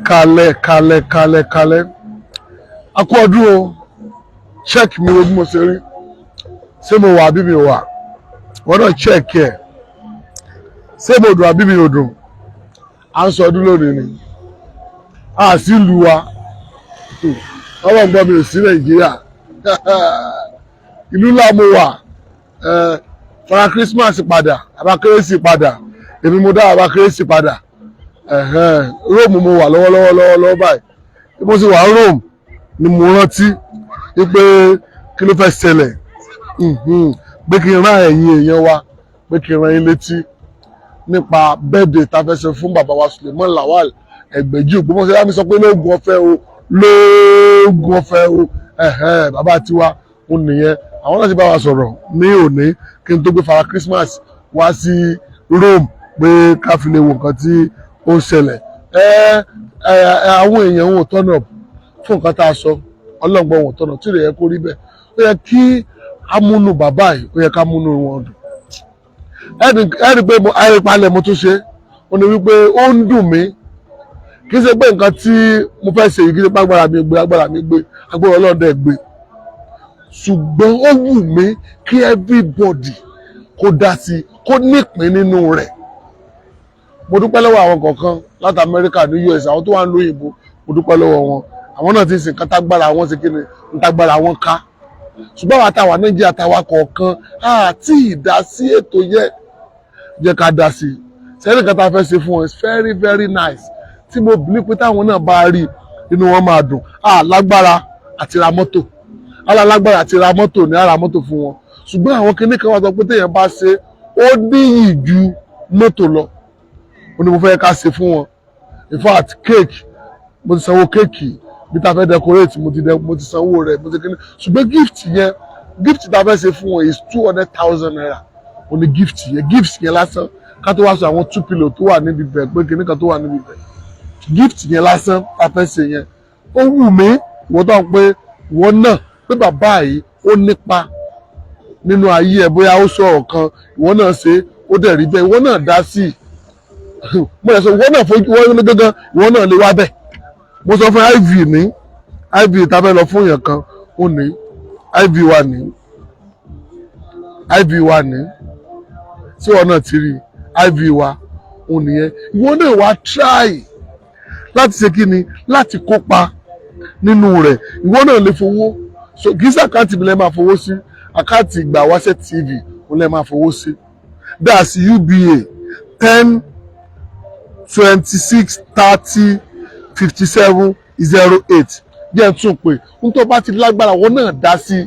Kalẹ̀. A kú ọdún o. Check mi wo bí mo ṣe rí. Ṣé mo wà bí mi ò wà? Wọ́n náà check ẹ̀. Ṣé mo dùn àbí mi ò dùn? À ń sọ ọdún lónìí ni. A sì lu wa. Ọwọ́ ń gbọ́ mi ò sí Nàìjíríà. Ìlú ńlá mo wà. Fara Christmas padà, àbá kérésì padà. Èmi mo dá àbá kérésì padà. Rome mo wà lọ́wọ́ báyìí. Bí mo sì wà Rome ni mo rántí wípé kí ló fẹ́ ṣẹlẹ̀. Pé kí n rán ẹ̀yin èèyàn wa, pé kí n rán yín létí nípa birthday tá a fẹ́ ṣe fún bàbá wa Suleiman Lawal Egbeji Ogbomoso. Yá mi sọ pé lóògùn ọ̀fẹ́ o bàbá tiwa ó nìyẹn. Àwọn náà ti bá wa sọ̀rọ̀ ní òní kí n tó gbé fara Christmas wá sí Rome pé ká fi lè wo nǹkan tí ó ń ṣẹlẹ̀. Àwọn èèyàn wọn ò turn up fún nǹkan tá a sọ, ọlọ́gbọ́n wọn ò turn up tí ò lè yẹ kó rí bẹ́ẹ̀. Ó yẹ kí amúnú bàbá yìí, ó yẹ ká múnú wọn dùn. Ẹ̀rí pé àìpalẹ̀ mo tún ṣe, ó ní wípé ó ń dùn mí. Kì í ṣe pé nǹkan tí mo fẹ́ ṣe yìí kì í ṣe pé agbára mi gbé, agbára ọlọ́dẹ gbé. Ṣùgbọ́n ó wù mí kí everybody kó dá sí, kó nípìn nínú rẹ̀. Mo dúpẹ́ lọ́wọ́ àwọn kọ̀ọ̀kan láti Amẹ́ríkà ní US, àwọn tó wà ń lo òyìnbó, mo dúpẹ́ lọ́wọ́ wọn. Àwọn náà ti ń sìn kan tágbára wọn ṣe kí ni tágbára wọn ká. Ṣùgbọ́n àwọn àtàwà Nàìjíríà àtàwà kọ̀ọ̀kan àti ìdásí ètò jẹ́ ká dá sí. Sẹ́yìn kan tá a fẹ́ ṣe fún wọn is very very nice. Tí mo believe pé táwọn náà bá rí inú wọn máa dùn. Lágbára àti ra mọ́tò. Lágbára àti ra mọ́tò ní ara mọ́tò fún wọn. Ṣùgbọ́n àwọn kinní kan wà sọ pé téèyàn bá ṣe ó níyì ju mọ́tò lọ. Ó ní mo fẹ́ ká ṣe fún wọn. In fact cake mo ti sanwó kéèkì bí ta fẹ́ decorate mo ti sanwó rẹ̀ mo ti kíní. Ṣùgbọ́n gift ta fẹ́ ṣe fún wọn is 200,000 naira. Ó ní gift yẹn lásán ká tó wá sọ àwọn 2 pillow tó wà níbi bẹ̀ pé kinní kan tó wà níbi bẹ̀. Gift yẹn lásán ta fẹ́ ṣe yẹn. Ó wù mí ìwọ́n tó ń pé ìwọ́n náà pé bàbá yìí ó nípa nínú ayé ẹ̀ bóyá ó sọ̀rọ̀ kan ìwọ́n náà ṣe ó dẹ̀ rí bẹ́ẹ̀ ìwọ́n náà dá sí i. Mo lè sọ ìwọ́n náà fojú wọ́n ní gángan ìwọ́n náà lè wá bẹ́ẹ̀. Mo sọ fún iv tá a fẹ́ lọ fún èèyàn kan ó ní iv wa ní tí wọn náà ti rí iv wa ó nìyẹn. Ìwọ́n náà wá try láti ṣe kí ni láti kópa nínú rẹ̀. Ìwọ́n náà lè fowó so kì í ṣe àkáǹtì mi lè máa fowó sí, àkáǹtì Ìgbàwáṣẹ́ TV ó lè máa fowó sí. That's UBA 10 26 30 57 08. Jẹ́ ń tún pé n tó bá ti lágbára wọn náà dá sí.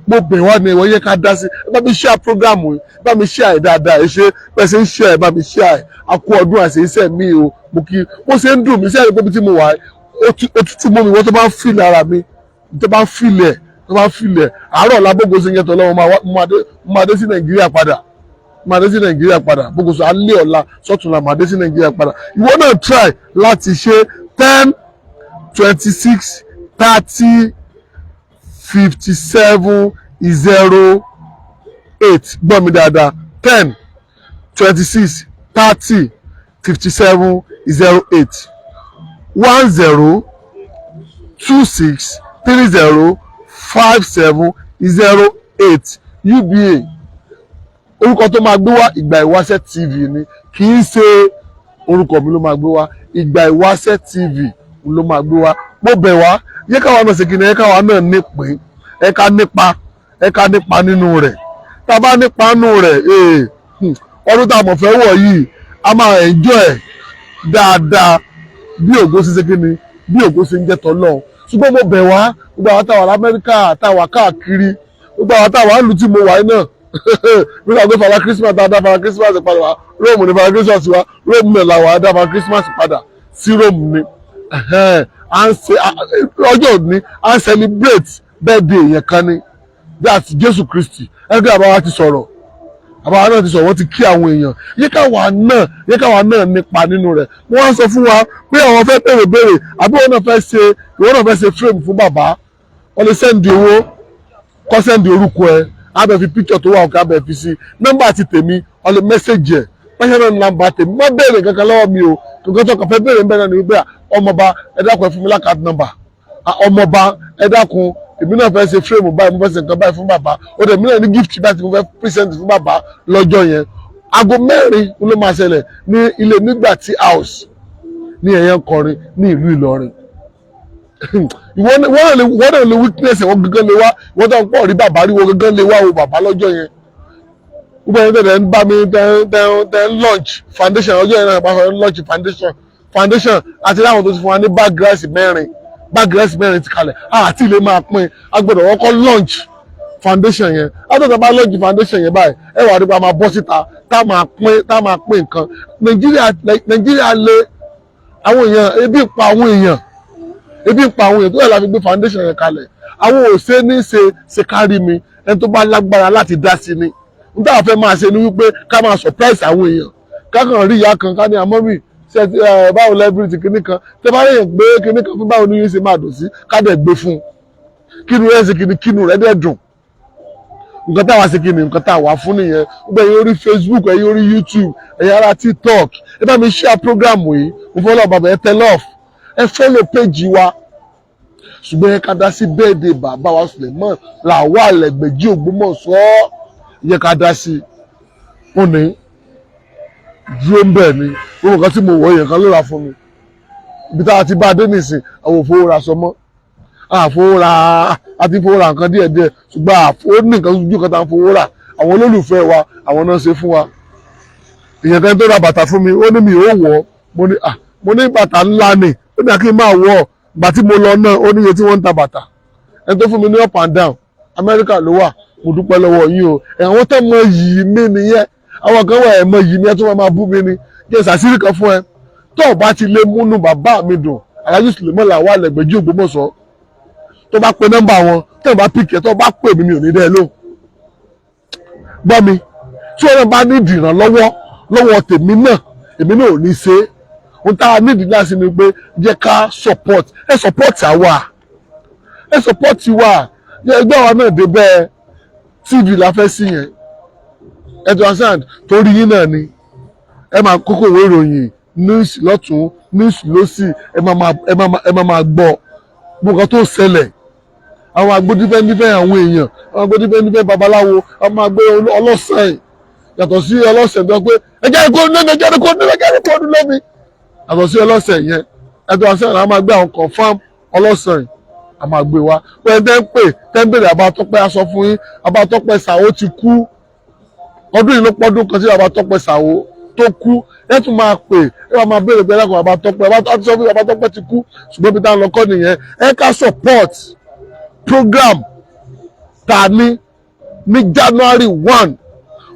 Mo bẹ̀ wá ní ìwọ yẹ ká dá sí. Ẹ bá mi share program yìí, bá mi share ẹ̀ dáadáa. Ẹ ṣe bẹ́ẹ̀ ṣe ń share ẹ̀ bá mi share ẹ̀. A kú ọdún àṣẹ iṣẹ́ mi o. Mo kí ó ṣe ń dùn mí sí àyẹ̀kọ́ bí tí mo wà òtútù mọ́ mi wọ́n tó bá ń fìlẹ̀ ara mi tó bá ń fìlẹ̀ àárọ̀ lábógo sí yẹn tó lọ́wọ́ mo máa dé sí Nàìjíríà padà Bógoṣọ alẹ́ ọ̀la sọ́túnla máa dé sí Nàìjíríà padà. Ìwọ náà try láti ṣe 10 26 30 57 08. Gbọ́ mi dáadáa 10 26 30 57 08 10 26 30 57 08 UBA. Orúkọ tó máa gbé wá Ìgbàwáṣẹ́ TV ni, kì í ṣe orúkọ mi ló máa gbé wá, Ìgbàwáṣẹ́ TV ló máa gbé wá. Mo bẹ̀ wá yẹ káwa náà ṣe kí ni yẹ káwa náà nípìn ẹ ká nípa nínú rẹ̀. Tá a bá nípa nínú rẹ̀ ọdún tá a mọ̀ fẹ́ wọ̀ yìí a máa enjoy ẹ̀ dáadáa bí ògo ṣe kí ni bí ògo ṣe ń jẹ́ tọ́lọ́. Ṣùgbọ́n mo bẹ̀ wá gbogbo àwọn táwa l'Amẹ́ríkà táwa káàkiri gbogbo àwọn táwa lù tí mo wà náà nígbà tó fara Christmas dáadáa fara Christmas padà wá Rome ní fara Christmas wá Rome náà làwọn àdá fara Christmas padà sí Rome ní ọjọ́ òní à ń celebrate birthday yẹn kan ní that's Jésù Kristi. Ẹgbẹ́ àbáwá ti sọ̀rọ̀ àbáwá náà ti sọ̀rọ̀ wọ́n ti kí àwọn èèyàn yẹ káwa náà nípa nínú rẹ̀. Wọ́n á sọ fún wa pé àwọn fẹ́ béèrè àbí ìwọ náà fẹ́ ṣe frame fún bàbá wọ́n lè sẹ́ndì owó kọ́ sẹ́ndì orúkọ ẹ̀ abẹ́ fi picture tó wà ọ̀kẹ́ abẹ́ fi sí nọ́mbà ti tèmi wọ́n lè mẹ́sẹ̀gì ẹ̀ personal number tèmi má béèrè kankan lọ́wọ́ mi o nǹkan tó kàn fẹ́ béèrè ń bẹ̀rẹ̀ ni wípé ọmọọba ẹ dákun ẹ fún mi lákàtúntì number ọmọọba ẹ dákun èmi náà fẹ́ ṣe fírémù báyìí mo fẹ́ ṣe nǹkan báyìí fún bàbá ó dẹ̀ èmi náà ní gift báyìí tí mo fẹ́ present fún bàbá lọ́jọ́ yẹn aago 4 ló máa ṣẹlẹ̀ ní ilé Nígbàtí house ní ẹ̀yẹn kọrin ní ìlú Ìlọrin wọ́n náà lè witness wọ́n gángan lè wá wọ́n tó ń pọ̀ rí bàbá rí wọ́n gángan lè wá wo bàbá lọ́jọ́ yẹn gbogbo ẹni tẹ̀lé ń bá mi tẹ̀ ń launch foundation ọjọ́ yẹn náà bá fẹ́ launch foundation àti láwọn tó ti fún wa ní bag rice 4 ti kalẹ̀ àti ilé máa pín agbọ́dọ̀ wọ́n kọ́ launch foundation yẹn àtọ́ta bá launch foundation yẹn báyìí ẹ wà nípa máa bọ́ síta tá máa pín nǹkan Nàìjíríà lé àwọn èèyàn ebi ń pa àwọn èèyàn tó yẹ la fi gbé foundation yẹn kalẹ̀ àwọn ò ṣe ní ṣe kárí mi ẹni tó bá lágbára láti dá sí ni n táwọn fẹ́ máa ṣe ni wípé ká máa surprise àwọn èèyàn kákan rí ìyá kan ká ní àmọ́ mi ṣe báwo lẹ́bírìtì kìíní kan tẹ bá yẹn gbé kìíní kan fún báwo ni yín ṣe máa dùn sí ká dẹ̀ gbé fún un kínú rẹ̀ ṣe kínú rẹ̀ dẹ̀ dùn nǹkan táwa ṣe kí ni nǹkan táwa fún nìyẹn gbogbo ẹ̀yin orí Facebook ẹ̀yin orí YouTube ẹ̀yin ará TikTok ẹ bá mi share program yìí mo fọlọ́ bàbá ẹ tẹ love ẹ follow page wa ṣùgbọ́n ẹ ká dá sí birthday bàbá wa Suleiman Lawal Egbeji Ogbomoso yẹ ká dá sí ó ní dúró ń bẹ̀ ni gbogbo nǹkan tí mo wọ̀ yẹn kan ló ra fún mi ibi tá a ti bá a dé nìsín àwọn òfowó ra sọmọ́ àti fowó ra nǹkan díẹ̀díẹ̀ ṣùgbọ́n ó ní nǹkan ojú kan tá à ń fowó rà àwọn olólùfẹ́ wa àwọn náà ṣe fún wa èèyàn kan tó ra bàtà fún mi ó ní mi ò wọ̀ mo ní bàtà ńlá ni ó ní kí n máa wọ̀ ìgbà tí mo lọ náà ó níye tí wọ́n ń ta bàtà ẹni tó fún mi ní up and down Amẹ́ríkà ló wà mo dúpẹ́ lọ́wọ́ yín o àwọn tó mọ yìí mí nìyẹn àwọn kan wà ẹ̀ mọ yìí mi ẹ tó máa bú mi ni jẹ́ sàṣírí kan fún ẹ tó o bá ti lè múnú bàbá mi dùn Alhaji Suleiman Lawal Egbeji Ogbomoso tó bá pe nọ́mbà wọn tó bá pìkẹ́ tó bá pè mí mi ò ní dẹ́ lóhùn gbọ́ mi tí wọ́n bá ní ìdìrànlọ́wọ́ lọ́wọ́ tèmi náà èmi náà ò ní ṣe é ohun tá a nídìí láti ní pé jẹ́ ká support àwa ẹgbẹ́ wa náà débẹ̀ TV la fẹ́ sí yẹn ẹ̀dùn torí yín náà ni ẹ máa kókó ìwé ìròyìn news lọ́tún news lọ́sì ẹ máa gbọ́ nǹkan tó ṣẹlẹ̀ àwọn agbódífẹ́ àwọn èèyàn àwọn agbódífẹ́ babaláwo àwọn máa gbé ọlọ́sàn yàtọ̀ sí ọlọ́sàn tó pé ẹjẹ́ kó nínú lómi yàtọ̀ sí ọlọ́sàn yẹn ẹ̀dùn àṣà àwọn máa gbé àwọn confam ọlọ́sàn a máa gbé wa pé ẹ tẹ́ ń pè tẹ́ ń bèrè Àbátọ́pẹ́ aṣọ fún yín Àbátọ́pẹ́ Sàwó ti kú ọdún yìí ló pọ́dún kan sí Àbátọ́pẹ́ Sàwó tó kú ẹ tún máa pè ẹ máa béèrè pé ẹlẹ́kùn Àbátọ́pẹ́ ti kú ṣùgbọ́n bí táwọn lọ́kọ́ nìyẹn ẹ ká support program ta ní January 1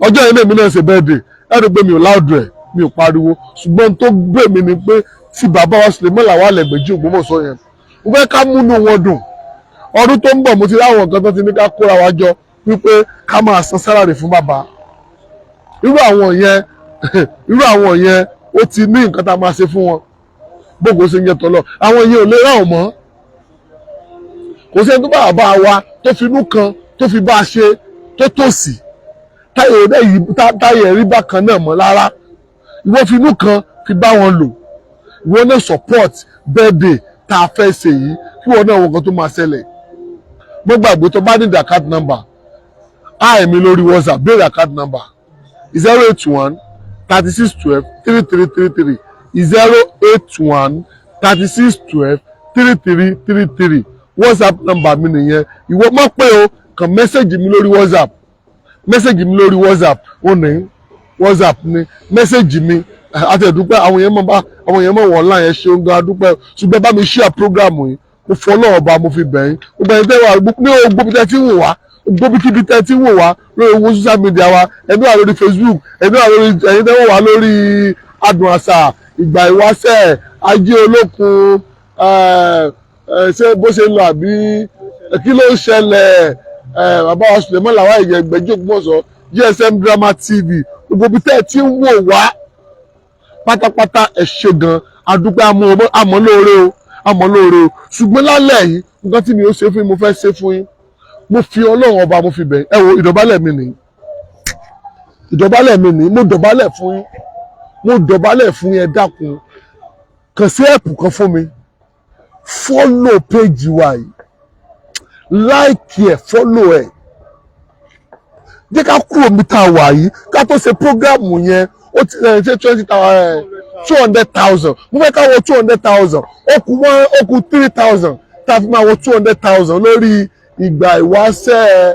ọjọ́ yẹn lèmi náà ṣe birthday ẹ rí i pé mi ò láòdù ẹ̀ mi ò pariwo ṣùgbọ́n tó gbé mi ni pé tí bàbá wa Suleiman Lawal Egbeji Ogbomoso yẹn mo fẹ́ ká múnú wọn dùn ọdún tó ń bọ̀ mo ti láwọn nǹkan tó ti ní ká kóra wa jọ wípé ká máa san sálárì fún bàbá irú àwọn yẹn ó ti ní nǹkan tá a máa ṣe fún wọn gbogbo ṣe ń yẹ tọ́lọ̀ àwọn yẹn ò lè rà ọ́ mọ́ kò sẹ́ni tó bá bàbá wa tó finú kan tó fi bá a ṣe tó tòsí táyà rí bákan náà mọ́ rárá ìwọ finú kan fi bá wọn lò ìwọ náà support birthday tá a fẹ́ ṣe yìí kí wọn náà wọ nǹkan tó máa ṣẹlẹ̀ mo gbàgbé tó bá need account number mi lórí WhatsApp béèrè account number 081 3612 3333 081 3612 3333 WhatsApp number mi nìyẹn ìwọ mọ̀ pé o kàn mẹ́sẹ̀gì mi lórí WhatsApp ó ní WhatsApp ni mẹ́sẹ̀gì mi àti ẹ̀dúpẹ́ àwọn èèyàn mọ̀ wọ́n láyẹn ṣe ń gan adúpẹ́ ṣùgbọ́n bá mi share program yìí mo fọ́ ọlọ́run ọba mo fi bẹ̀yìn gbogbo ẹni tẹ́ wà ní gbogbo tẹ́ tí ń wò wá gbogbo kíbi tẹ́ tí ń wò wá lórí owó social media wa ẹni wà lórí Facebook ẹni wà lórí ẹni tẹ́ wò wá lórí Adùn Àṣà Ìgbà Ìwáṣẹ̀ Ajé Olókun ṣé bó ṣe lọ àbí kí ló ń ṣẹlẹ̀ bàbá wa Suleiman Lawal Egbeji Ogbomoso GSM Drama TV gbogbo tẹ́ tí ń wò wá pátápátá ẹ ṣé gan adúpẹ́ àmọ́ lóore o ṣùgbọ́n lálẹ́ yìí nǹkan tí mi ò ṣe fún yín mo fẹ́ ṣe fún yín mo fi ọlọ́run ọba mo fi bẹ̀ ẹ wo ìdọ̀bálẹ̀ mi nìyí mo dọ̀bálẹ̀ fún yín mo dọ̀bálẹ̀ fún yẹn dákun kàn sí ẹ̀pù kan fún mi follow page wa yìí like ẹ̀ follow ẹ̀ jẹ́ ká kúrò mi tá a wà yìí ká tó ṣe program yẹn ó ti ṣe 200,000 mo fẹ́ ká wọ 200,000 ó kù 3,000 tá a fi máa wọ 200,000 lórí ìgbà ìwáṣẹ̀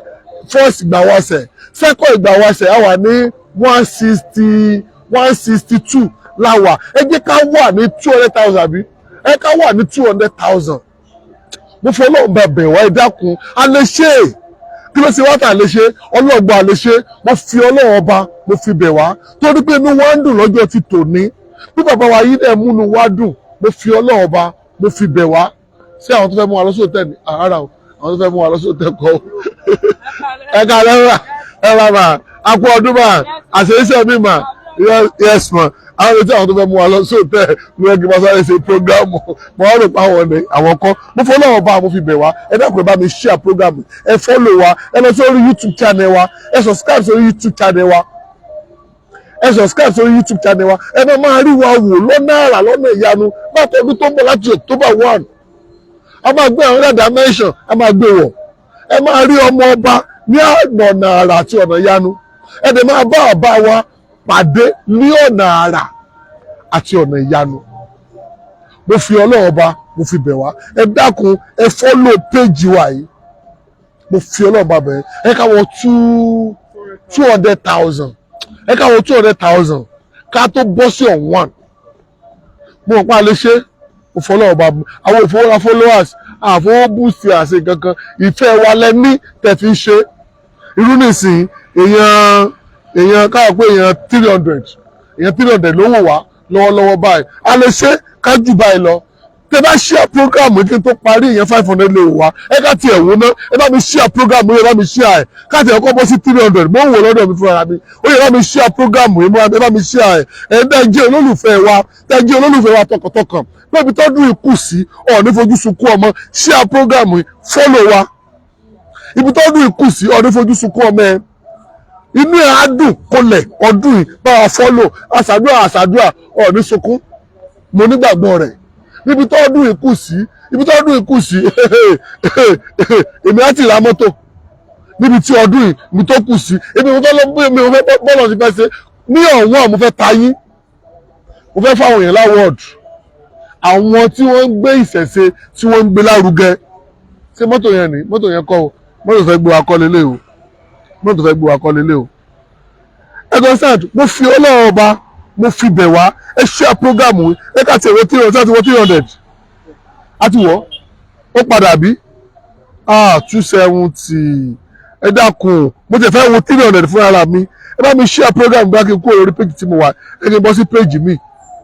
first ìgbà ìwáṣẹ̀ second ìgbà ìwáṣẹ̀ a wà ní 162 láwà ẹ jẹ́ ká wà ní 200,000 àbí ẹ ká wà ní 200,000 mo fọ ọlọ́run bá bẹ̀ wá ẹ dákun a lè ṣe é kí ló ṣe wá tà lè ṣe ọlọ́gbọ́n a lè ṣe mo fi ọlọ́run ọba mo fi bẹ̀ wá torí pé inú wa ń dùn lọ́jọ́ ti tòní bí bàbá wa yìí dẹ̀ múnú wa dùn mo fi ọlọ́run ọba mo fi bẹ̀ wá sí àwọn tó fẹ́ mú wa lọ sí hòtẹ́ẹ̀lì ara o àwọn tó fẹ́ mú wa lọ sí hòtẹ́ẹ̀lì kọ́ ẹ ká lẹ́wà ẹ bá ma akú ọdún mà àṣeyíṣẹ́ mi mà yes ma àwọn ètò àwọn tó fẹ́ mú wa lọ sí hòtẹ́ẹ̀lì mo yẹ kí n bá sáré ṣe prógámù mo wá rò pé àwọn kan mo fọ́ lọ́wọ́ bá mo fi bẹ̀ wá ẹ dákun ẹ bá mi share prógámù ẹ follow wa ẹ lọ sórí YouTube channel wa ẹ subscribe sórí YouTube channel wa ẹ subscribe sórí YouTube channel wa ẹ bá máa rí wa wò lọ́nà àrà lọ́nà ìyanu láti ọdún tó ń bọ̀ láti October 1 a máa gbé àwọn dimension a máa gbé wọ̀ ẹ máa rí ọmọ ọba ní ọ̀nà àrà àti ọ̀nà ìyanu ẹ dẹ̀ máa bá ọba wa pàdé ní ọ̀nà àrà àti ọ̀nà ìyanu mo fi ọlọ́run ọba mo fi bẹ̀ wá ẹ dákun ẹ follow page wa yìí mo fi ọlọ́run ọba bẹ̀ ẹ ká wọ 200,000 ẹ ká wọ 200,000 ká tó bọ́ sí ọ̀wọ́n mo mọ̀ pé a lè ṣe mo fọ ọlọ́run ọba àwọn òfowóra followers àfọwọ́ boost àṣẹ kankan ìfẹ́ wa lẹ́ní tẹ̀ fi ṣe irú nìsín èèyàn káwọ́ pé èèyàn 300 ló wò wá lọ́wọ́lọ́wọ́ báyìí a lè ṣe ká jù báyìí lọ tẹ bá share program kí n tó parí èèyàn 500 lè wò wá ẹ ká tiẹ̀ wò ná ẹ bá mi share program yẹn bá mi share ẹ ká tiẹ̀ kọ́ bọ́ sí 300 mo ń wò lọ́dọ̀ mi fúnra mi ó yẹ bá mi share program yẹn ẹ bá mi share ẹ dẹ́ jẹ́ olólùfẹ́ wa tọkàntọkàn bẹ́ẹ̀bi tọ́dún ikú sí ọ̀ọ́ni fojú sunkún ọmọ share program yẹn follow wa ibi tọ́dún ikú sí ọ̀ọ́ni fojú sunkún ọmọ ẹ inú ẹ̀ á dùn kọlẹ̀ ọdún yìí bá wa follow àṣàdúrà ọ̀ọ́ni sunkún mo nígbàgbọ́ rẹ̀ níbi tọ́dún ikú sí èmi á ti ra mọ́tò níbi tí ọdún yìí mi tó kù sí èmi mo fẹ́ bọ́ọ̀lù ti fẹ́ ṣe ní ọ̀wọ́n mo fẹ́ tayín mo fẹ́ fáwọn èèyàn láwọ́ọ̀dù àwọn tí wọ́n ń gbé ìṣẹ̀ṣe tí wọ́n ń gbé lárugẹ ṣé mọ́tò yẹn ni mọ́tò yẹn kọ́ o mọ́tò fẹ́ gbé wa kọ́ lélẹ̀ o mọ́tò fẹ́ gbé wa kọ́ lélẹ̀ o ẹgbẹ́ sáàd mo fi ọlọ́run ọba mo fi bẹ̀ wá ẹ share program yìí ẹ ká tiẹ̀ wọ 300 àti wọ́ ó padà bí 270 ẹ dákun mo ti fẹ́ wo 300 fún ara mi ẹ bá mi share program gbá kí n kúrò lórí page tí mo wà ẹ kí n bọ́ sí page mi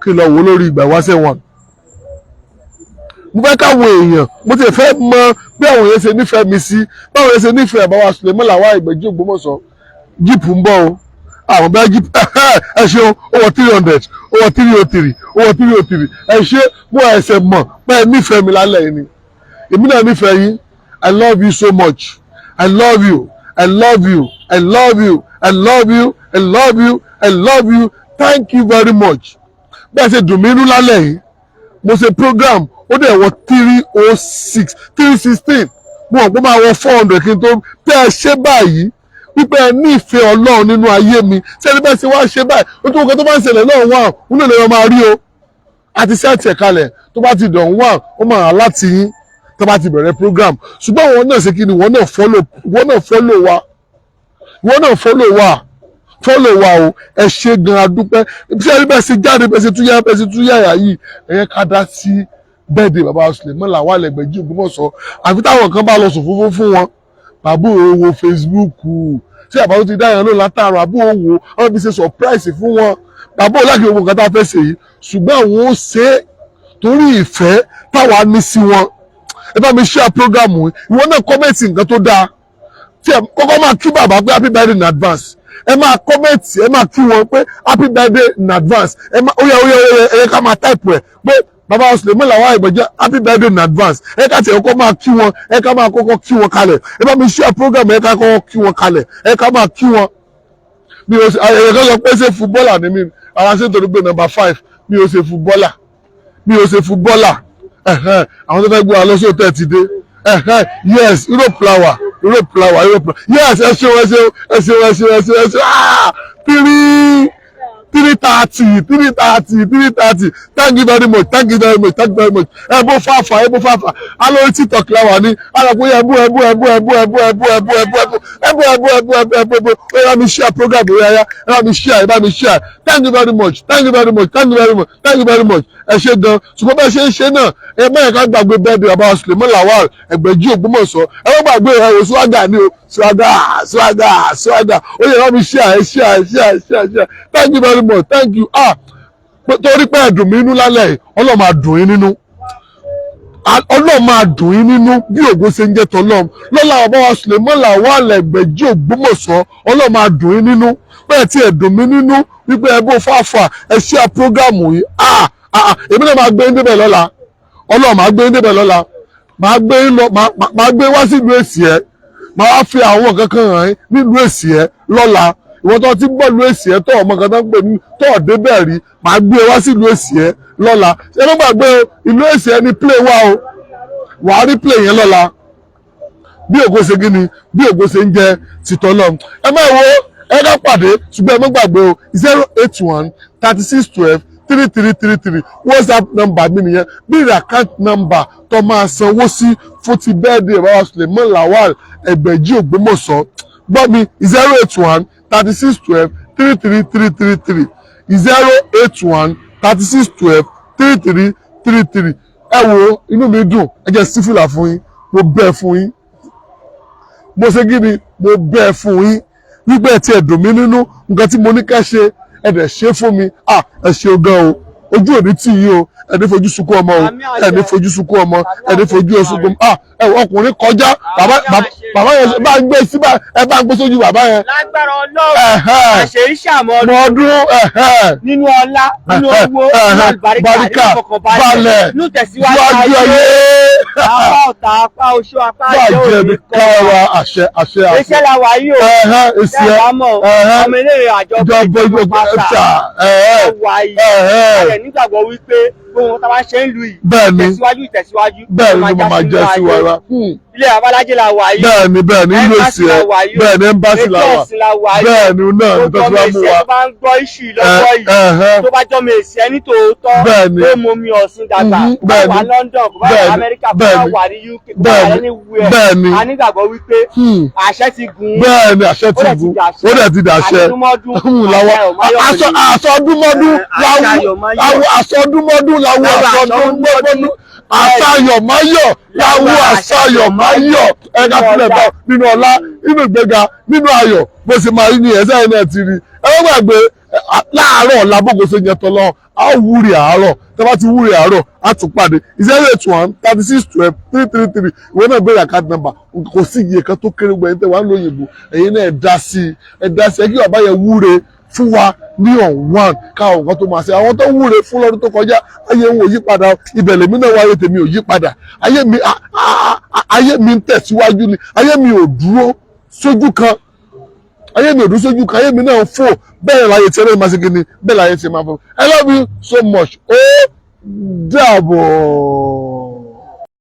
kí n lọ wò lórí ìgbà ìwáṣẹ̀ wọn. mo fẹ́ káwọn èèyàn mo ti fẹ́ mọ bí àwọn èèyàn ṣe nífẹ̀ẹ́ mi sí báwọn èèyàn ṣe nífẹ̀ẹ́ bàbá Suleiman Lawal Egbeji Ògbómọ̀ṣọ́ jíìpù ń bọ̀ o àwọn bẹ́ẹ̀ jíìpù ẹ ṣeun owó 300 owó 303 owó 303 ẹ ṣe mo ẹsẹ̀ mọ̀ pé ẹ nífẹ̀ẹ́ mi lálẹ́ yìí ni èmi náà nífẹ̀ẹ́ yín I love you so much I love you I love you I love you I love you I love you I love you thank you very much bẹ́ẹ̀ ṣe dùn mí inú lálẹ́ yìí mo ṣe program ó dẹ̀ wọ 306 316 mo hàn pé máa wọ 400 kí n tó tẹ́ ẹ ṣe báyìí wípé ẹ ní ìfẹ́ Ọlọ́run nínú ayé mi ṣé ẹni bẹ́ẹ̀ ṣe wá ṣe báyìí ó tún nǹkan tó bá ń ṣẹlẹ̀ náà wà ó lè lè máa rí o àti sẹ́ẹ̀tì ẹ̀ kalẹ̀ tó bá ti dàn wà ó máa láti yín tó bá ti bẹ̀rẹ̀ program ṣùgbọ́n àwọn náà ṣe kí ni wọ́n náà follow wa o ẹ ṣe gan adúpẹ́ ṣé ẹni bẹ́ẹ̀ ṣe jáde bẹ́ẹ̀ ṣe tún yáyà yìí ẹ̀yẹ ká dá sí bẹ́ẹ̀dẹ̀ bàbá Suleiman Lawal Egbeji Ògbómọ̀ṣọ́ àfi táwọn kan bá lọ sùn fún wọn bàbá òwò Facebook tí àbáwọ̀ ti dáyàn náà látàrọ àbú òwò wọn fi ṣe surprise fún wọn bàbá òláàkì gbogbo nǹkan tá a fẹ́ ṣe yìí ṣùgbọ́n àwọn ó ṣe é torí ìfẹ́ táwa ní sí wọn ẹ bá mi share program yìí ìwọ náà kọ́mẹ̀tì nǹkan tó dáa tí ẹ kọ́kọ́ máa kí bàbá pé happy birthday in advance ẹ máa kọ́mẹ̀tì ẹ máa kí wọn pé happy birthday in advance ẹ máa ó yẹ ká máa type ẹ pé bàbá Suleiman Lawal Egbeji happy birthday in advance ẹ ká tiẹ̀ kọ́ máa kí wọn ẹ ká máa kọ́kọ́ kí wọn kalẹ̀ ẹ bá mi share program ẹ ká kọ́kọ́ kí wọn kalẹ̀ ẹ ká máa kí wọn bí o ẹ̀yẹ kan sọ pé ṣé fúbọ́ọ̀lù ni mí ara ṣe nítorí pé number 5 mi ò ṣe footballer àwọn tó fẹ́ gbé wa lọ́sọ̀ tẹ̀ ti dé yes Europe flower yes ẹ ṣeun ah 330 thank you very much ẹbú fàfà alórí TikTok láwà ní alàpò ẹbú ẹ mi share program yẹn ẹ mi share thank you very much ẹ ṣe gan ṣùgbọ́n bẹ́ẹ̀ ṣe ń ṣe náà ẹ bẹ́ẹ̀ ká gbàgbé bẹ́ẹ̀dì bàbá Suleiman Lawal Egbeji Ògbómọ̀ṣọ́ ẹ wọ́n gbàgbé ẹ̀rọ swagger ni o swagger ó yẹ ká mi share thank you very much thank you torí pé ẹ̀dùn mi nínú lálẹ́ yìí Ọlọ́run máa dùn yín nínú bí ògo ṣe ń jẹ́ tọ́lọ́m lọ́la bàbá wa Suleiman Lawal Egbeji Ògbómọ̀ṣọ́ Ọlọ́run máa dùn yín nínú bẹ́ẹ̀ tí ẹ̀dùn mi nínú wípé ẹ bó fàáfà ẹ share prógámù yìí èmi náà máa gbé yín débẹ̀ lọ́la Ọlọ́run máa gbé yín débẹ̀ lọ́la máa gbé wá sílùú Èsì ẹ̀ máa wá fi àwọn nǹkan kan hàn yín nílùú Èsì ẹ̀ lọ́la ìwọ́n tó ti bọ́ lu Èsì ẹ̀ tó ọmọ kan tó ń pè ní tó ọ̀dẹ́bẹ̀ rí máa gbé wá sílùú Èsì ẹ̀ lọ́la ṣé ló gbàgbé ìlú Èsì ẹ̀ ní play wá o wàá rí play yẹn lọ́la bí ògo ṣe gíní bí ògo ṣe ń jẹ tìtọ́ lọ ẹ máa wo ẹ ká pàdé ṣùgbọ́n ẹ má gbàgbé o 081 3612 3333 WhatsApp number mi nìyẹn bí ìrìn account number tó máa sanwó sí fún ti bẹ́ẹ̀dì bàbá Suleiman Lawal Egbeji Ògbómọ̀ṣọ́ gbọ́ mi 081 3612 33333 081 3612 3333 ẹ wo inú mi dùn ẹ jẹ́ sífìlà fún yín mo bẹ́ẹ̀ fún yín mo ṣe kí ni mo bẹ́ẹ̀ fún yín wípé ẹ ti ẹ̀dùn mi nínú nǹkan tí mo ní ká ṣe ẹ dẹ̀ ṣe fún mi ẹ ṣe gan o ojú òní tì yín o ẹni fojú sunkún ọmọ o ẹni fojú sunkún ọmọ ẹni fojú sunkún ọkùnrin kọjá bàbá yẹn bá ń gbé síbà ẹ bá ń gbé sójú bàbá yẹn. lágbára Ọlọ́run àṣeyí ṣàmọ́dún nínú ọlá nínú owó nínú àlùbáríkà nínú ìfọkànbalẹ̀ nínú tẹ̀síwájú ayé apá ọ̀tá apá oṣù apá àjẹ́ òní kọ́ àṣẹ iṣẹ́ la wà yìí o ṣe àbámọ̀ ọmọ ilé àjọpọ̀ ìjọba pátá wà yìí nígbàgbọ́ wípé gbogbo tá a bá ṣe ń lu yìí ìtẹ̀síwájú bẹ́ẹ̀ ni mo máa jẹ́ sí wa ilé àbálájẹ́ la wà yìí bẹ́ẹ̀ ni ìlú Èsì ẹ̀ bẹ́ẹ̀ ni ẹ́mbásì la wà bẹ́ẹ̀ ni náà ní tọ́jú wa mú wa tó bá ń gbọ́ iṣu lọ́wọ́ yìí tó bá jọmọ Èsì ẹ nítòótọ́ tó mú mi ọ̀sìn dàgbà bá wà London bá wà Amẹ́ríkà bá wà ní UK bá wà anywhere a nígbàgbọ́ wípé àṣẹ ti gùn bẹ́ẹ̀ ni àṣẹ ti gùn ó dẹ̀ ti dàṣẹ àṣọdúnmọ́dún àṣàyọ̀máyọ̀ láwọ àṣàyọ̀máyọ̀ ẹ̀ka fúnlẹ̀ bá nínú ọlá nínú ìgbéga nínú ayọ̀ bó ṣe máa rí ní ẹ̀sẹ̀ ẹ̀ náà ti rí ẹ wọ́n gbàgbé láàárọ̀ lábòkó ṣe yẹn tọ́lọ́ a ó wúri àárọ̀ tẹ́ bá ti wúri àárọ̀ á tún pàdé 081 3612 333 ìwé náà béèrè account number kò sí iye kan tó kéré gbẹ̀yìn tẹ́ wà ń lo òyìnbó ẹ̀yin náà ẹ dá sí ẹ kí bàbá yẹn wúre fún wa ní ọ̀wọ́n káwọn nǹkan tó máa ṣe àwọn tó wúre fún lọ́dún tó kọjá ayé wọn ò yí padà ibẹ̀ lèmi náà wáyé tèmi ò yí padà ayé mi ń tẹ̀síwájú ni ayé mi ò dúró sójú kan ayé mi náà ń fò bẹ́ẹ̀ láyé tí ẹlẹ́yìn máa ṣe kí ni bẹ́ẹ̀ láyé tí ẹ máa fò I love you so much ó dàbọ̀.